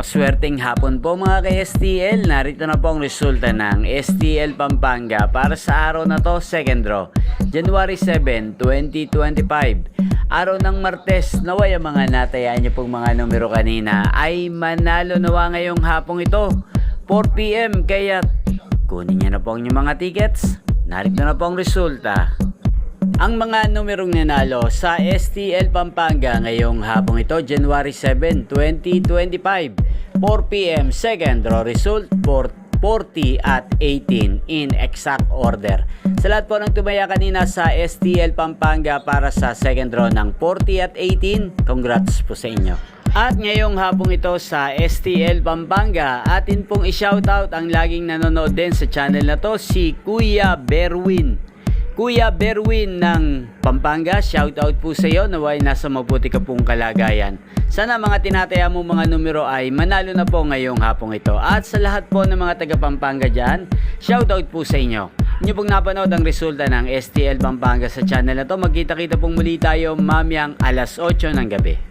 Maswerteng hapon po mga ka-STL. Narito na po ang resulta ng STL Pampanga para sa araw na to, second draw, January 7, 2025. Araw ng Martes, naway ang mga natayaan niyo pong mga numero kanina ay manalo nawa ngayong hapong ito, 4 PM. Kaya kunin niyo na po ang inyong mga tickets. Narito na po ang resulta. Ang mga numerong nanalo sa STL Pampanga ngayong hapong ito, January 7, 2025, 4 PM, second draw result, 40 at 18 in exact order. Sa lahat po ng tumaya kanina sa STL Pampanga para sa second draw ng 40 at 18, congrats po sa inyo. At ngayong hapong ito sa STL Pampanga, atin pong i-shoutout ang laging nanonood din sa channel na to, si Kuya Berwin. Kuya Berwin ng Pampanga, shoutout po sa iyo, naway nasa mabuti ka pong kalagayan. Sana mga tinataya mo mga numero ay manalo na po ngayong hapong ito. At sa lahat po ng mga taga Pampanga dyan, shoutout po sa inyo. Inyo pong napanood ang resulta ng STL Pampanga sa channel na to. Magkita-kita pong muli tayo mamayang alas 8 ng gabi.